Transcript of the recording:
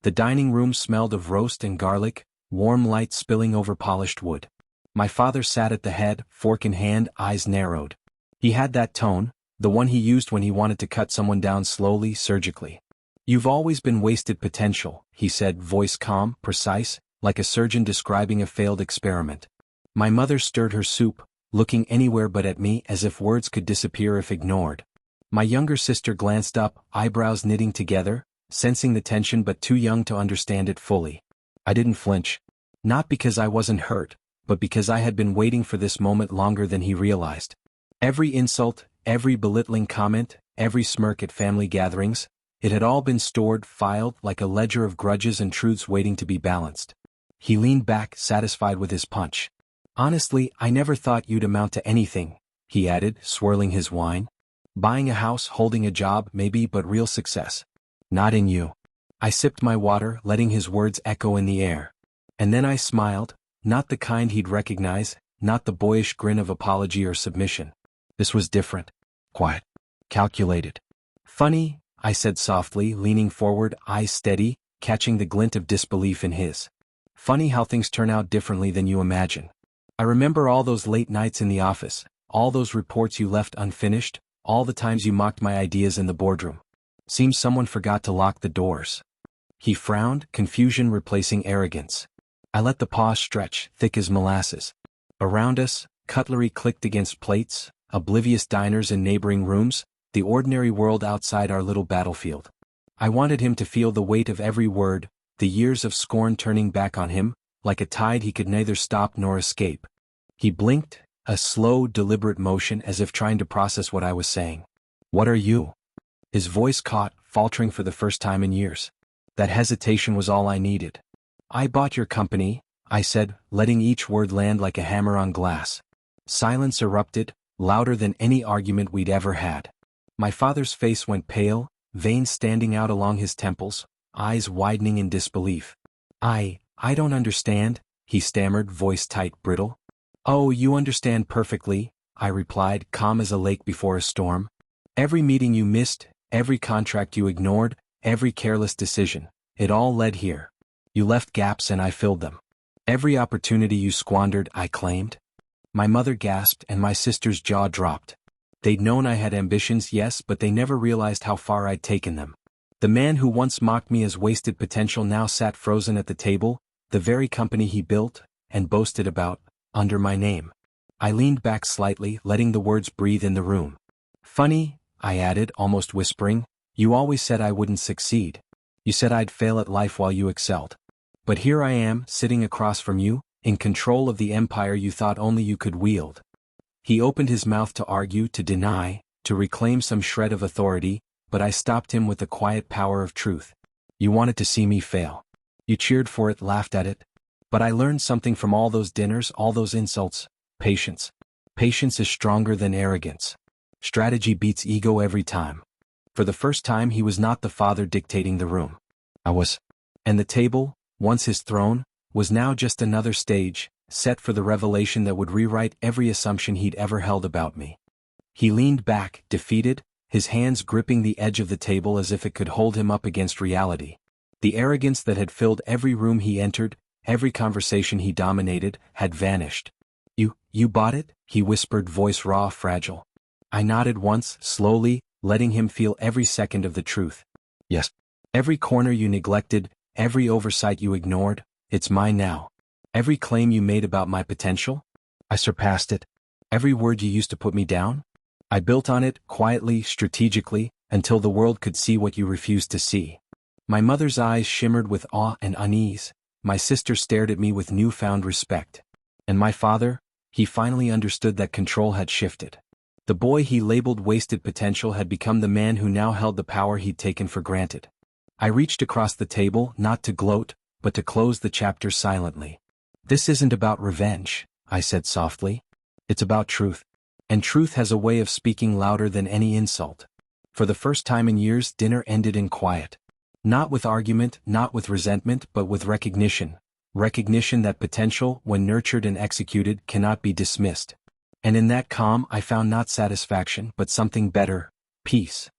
The dining room smelled of roast and garlic, warm light spilling over polished wood. My father sat at the head, fork in hand, eyes narrowed. He had that tone, the one he used when he wanted to cut someone down slowly, surgically. "You've always been wasted potential," he said, voice calm, precise, like a surgeon describing a failed experiment. My mother stirred her soup, looking anywhere but at me as if words could disappear if ignored. My younger sister glanced up, eyebrows knitting together, sensing the tension but too young to understand it fully. I didn't flinch. Not because I wasn't hurt, but because I had been waiting for this moment longer than he realized. Every insult, every belittling comment, every smirk at family gatherings, it had all been stored, filed, like a ledger of grudges and truths waiting to be balanced. He leaned back, satisfied with his punch. "Honestly, I never thought you'd amount to anything," he added, swirling his wine. "Buying a house, holding a job, maybe, but real success. Not in you." I sipped my water, letting his words echo in the air. And then I smiled, not the kind he'd recognize, not the boyish grin of apology or submission. This was different. Quiet. Calculated. "Funny," I said softly, leaning forward, eyes steady, catching the glint of disbelief in his. "Funny how things turn out differently than you imagine. I remember all those late nights in the office, all those reports you left unfinished, all the times you mocked my ideas in the boardroom. Seems someone forgot to lock the doors." He frowned, confusion replacing arrogance. I let the pause stretch, thick as molasses. Around us, cutlery clicked against plates, oblivious diners in neighboring rooms, the ordinary world outside our little battlefield. I wanted him to feel the weight of every word, the years of scorn turning back on him, like a tide he could neither stop nor escape. He blinked, a slow, deliberate motion as if trying to process what I was saying. "What are you?" His voice caught, faltering for the first time in years. That hesitation was all I needed. "I bought your company," I said, letting each word land like a hammer on glass. Silence erupted, louder than any argument we'd ever had. My father's face went pale, veins standing out along his temples, eyes widening in disbelief. I don't understand," he stammered, voice tight, brittle. "Oh, you understand perfectly," I replied, calm as a lake before a storm. "Every meeting you missed, every contract you ignored, every careless decision, it all led here. You left gaps and I filled them. Every opportunity you squandered, I claimed." My mother gasped and my sister's jaw dropped. They'd known I had ambitions, yes, but they never realized how far I'd taken them. The man who once mocked me as wasted potential now sat frozen at the table, the very company he built, and boasted about, under my name. I leaned back slightly, letting the words breathe in the room. "Funny," I added, almost whispering, "you always said I wouldn't succeed. You said I'd fail at life while you excelled. But here I am, sitting across from you, in control of the empire you thought only you could wield." He opened his mouth to argue, to deny, to reclaim some shred of authority, but I stopped him with the quiet power of truth. "You wanted to see me fail. You cheered for it, laughed at it. But I learned something from all those dinners, all those insults. Patience. Patience is stronger than arrogance. Strategy beats ego every time." For the first time he was not the father dictating the room. I was. And the table, once his throne, was now just another stage, set for the revelation that would rewrite every assumption he'd ever held about me. He leaned back, defeated, his hands gripping the edge of the table as if it could hold him up against reality. The arrogance that had filled every room he entered, every conversation he dominated, had vanished. You bought it?" he whispered, voice raw, fragile. I nodded once, slowly, letting him feel every second of the truth. "Yes. Every corner you neglected, every oversight you ignored, it's mine now. Every claim you made about my potential, I surpassed it. Every word you used to put me down, I built on it, quietly, strategically, until the world could see what you refused to see." My mother's eyes shimmered with awe and unease. My sister stared at me with newfound respect. And my father, he finally understood that control had shifted. The boy he labeled wasted potential had become the man who now held the power he'd taken for granted. I reached across the table, not to gloat, but to close the chapter silently. "This isn't about revenge," I said softly. "It's about truth. And truth has a way of speaking louder than any insult." For the first time in years, dinner ended in quiet. Not with argument, not with resentment, but with recognition. Recognition that potential, when nurtured and executed, cannot be dismissed. And in that calm I found not satisfaction, but something better: peace.